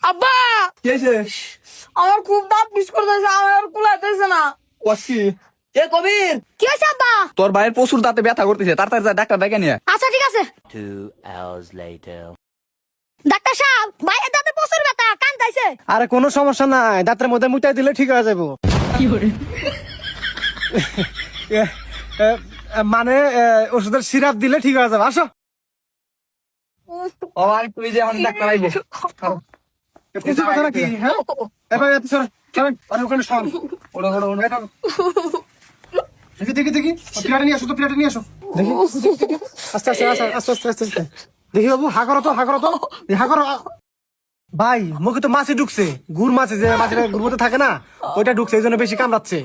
আব্বা কি হয়েছে? আমার খুব দাঁত পিস করতেছে, আমার কুলাইতেছে না। কসি এ কবির, কি হয়েছে আব্বা? তোর ভাইয়ের প্রচুর দাঁতে ব্যথা করতেছে, তাড়াতাড়ি যা ডাক্তার ডেকে নিয়ে। আচ্ছা ঠিক আছে। 2 hours later. ডাক্তার সাহেব, ভাইয়ের দাঁতে প্রচুর ব্যথা, কান্দাইছে। আরে কোনো সমস্যা নাই, দাঁতের মধ্যে মুটাই দিলে ঠিক হয়ে যাবো। মানে ওষুধের সিরাপ দিলে ঠিক হয়ে যাবে। আসো। ও ভাই তুই যে এখন ডাক্তার আইবো। কিছু কথা নাকি? হ্যাঁ এবার এত সর চলেন, আর ওখানে সর। ওড়ো ওড়ো ওড়ো। দেখি দেখি দেখি, প্লেটে নিয়ে আসো তো, প্লেটে নিয়ে আসো। দেখি আস্তে আস্তে আস্তে আস্তে আস্তে আস্তে আস্তে। দেখি বাবু, হা করো তো, হা করো তো, হা করো। ভাই মুখে তো মাছি ঢুকছে, গুড় মাছি, যে মাছিটা গুড় মধ্যে থাকে না, ওইটা ঢুকছে, এই জন্য বেশি কামড়াচ্ছে।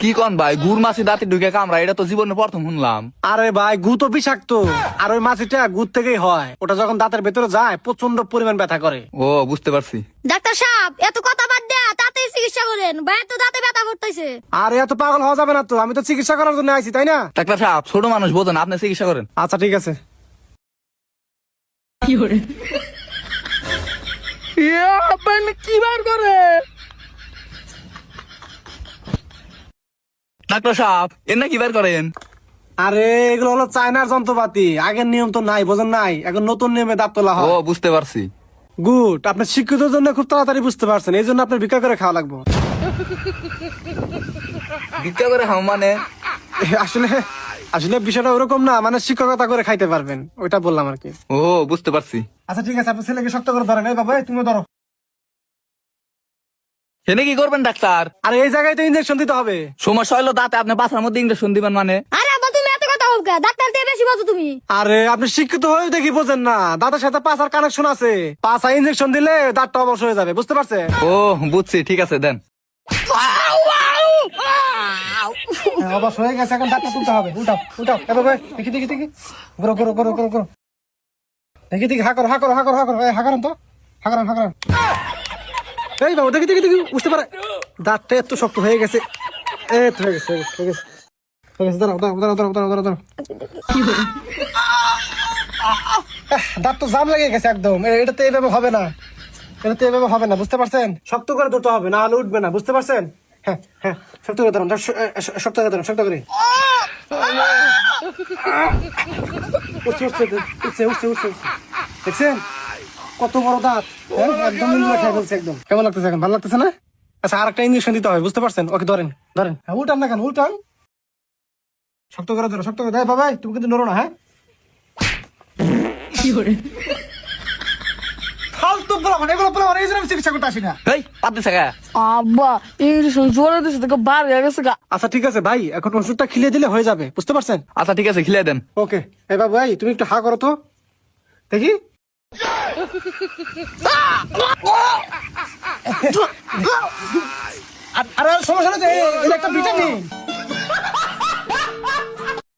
কি কন ভাই, গুড় মাছি দাঁতে ঢুকে কামড়া, এটা তো জীবনে প্রথম শুনলাম। আরে ভাই গু তো বিষাক্ত, আর ওই মাছিটা গুড় থেকেই হয়। ওটা যখন দাঁতের ভেতরে যায় প্রচন্ড পরিমাণ ব্যথা করে। ও বুঝতে পারছি। ডাক্তার সাহেব, এত কথা বাদ দেয়া তাতেই চিকিৎসা করেন, ভাইয়ের তো দাঁতে ব্যথা করতেছে। আর এত পাগল হওয়া যাবে না তো, আমি তো চিকিৎসা করার জন্য আইছি, তাই না? ডাক্তার সাহেব ছোট মানুষ বোঝেন, আপনি চিকিৎসা করেন। আচ্ছা ঠিক আছে। কি বার করে? ডাক্তার সাহেব এর না কি বের করেন? আরে এগুলো হলো চায়নার যন্ত্রপাতি, আগের নিয়ম তো নাই, বোঝেন নাই? এখন নতুন নিয়মে দাঁত তোলা ও হয়। বুঝতে পারছি। গুড, আপনি শিক্ষিতর জন্য খুব তাড়াতাড়ি বুঝতে পারছেন, এই জন্য আপনার ভিক্ষা করে খাওয়া লাগবে। ভিক্ষা করে খাও মানে? আসলে আসলে বিষয়টা ওরকম না, মানে শিক্ষকতা করে খাইতে পারবেন, ওইটা বললাম আর কি। ও বুঝতে পারছি। আচ্ছা ঠিক আছে, আপনার ছেলেকে শক্ত করে ধরেন। এই বাবা, এই তুমি ধরো। এনে কি করবেন ডাক্তার? আর এই জায়গায় তো ইঞ্জেকশন দিতে হবে। সমস্যা হলো দাঁতে, আপনি পাছার মধ্যে ইঞ্জেকশন দিবেন মানে? আরে আব্বা, তুমি এত কথা বলকা, ডাক্তার দিয়ে বেশি বলছো তুমি। আরে আপনি শিক্ষিত হয়ে দেখি বোঝেন না, দাঁতের সাথে পাছার কানেকশন আছে, পাছা ইঞ্জেকশন দিলে দাঁতটা অবশ হয়ে যাবে, বুঝতে পারছে? ও বুঝছি, ঠিক আছে দেন। অবশ হয়ে গেছে, এখন দাঁতটা তুলতে হবে। উঠাও উঠাও, এভাবে দেখি দেখি দেখি, করো করো করো করো করো, দেখি দেখি, হা করো হা করো হা করো হা করো, হা করেন তো, হা করেন হা করেন। এই বাবু দেখি দেখি দেখি, বুঝতে পারে দাঁতটা এত শক্ত হয়ে গেছে। এই তো হয়ে গেছে, হয়ে গেছে, হয়ে গেছে। দাঁড়াও দাঁড়াও দাঁড়াও দাঁড়াও দাঁড়াও দাঁড়াও। দাঁত তো জাম লেগে গেছে একদম, এটাতে এইভাবে হবে না, এটাতে এইভাবে হবে না, বুঝতে পারছেন? শক্ত করে ধরতে হবে, না হলে উঠবে না, বুঝতে পারছেন? হ্যাঁ হ্যাঁ, শক্ত করে ধরুন, শক্ত করে ধরুন, শক্ত করে। উঠছে উঠছে উঠছে উঠছে উঠছে, দেখছেন কত বড় দাঁত? হ্যাঁ একদম খেয়ে ফেলছে একদম। কেমন লাগতেছে এখন, ভালো লাগতেছে না? আচ্ছা আর একটা ইঞ্জেকশন দিতে হবে, বুঝতে পারছেন? ওকে ধরেন ধরেন, হ্যাঁ উল্টান না কেন, উল্টান, শক্ত করে ধরো, শক্ত করে দেয়। বাবাই তুমি কিন্তু নড়ো না, হ্যাঁ? ফালতু বলা মানে, এগুলো বলা মানে, এই জন্য আমি চিকিৎসা করতে আসি না। এই পাত দিছে গা। আব্বা ইঞ্জেকশন জোরে দিছে, থেকে বার হয়ে গেছে গা। আচ্ছা ঠিক আছে ভাই, এখন ওষুধটা খিলিয়ে দিলে হয়ে যাবে, বুঝতে পারছেন? আচ্ছা ঠিক আছে, খিলিয়ে দেন। ওকে। এই বাবু ভাই তুমি একটু হা করো তো দেখি। আরে সমস্যা নেই, এটা একটা ভিটামিন,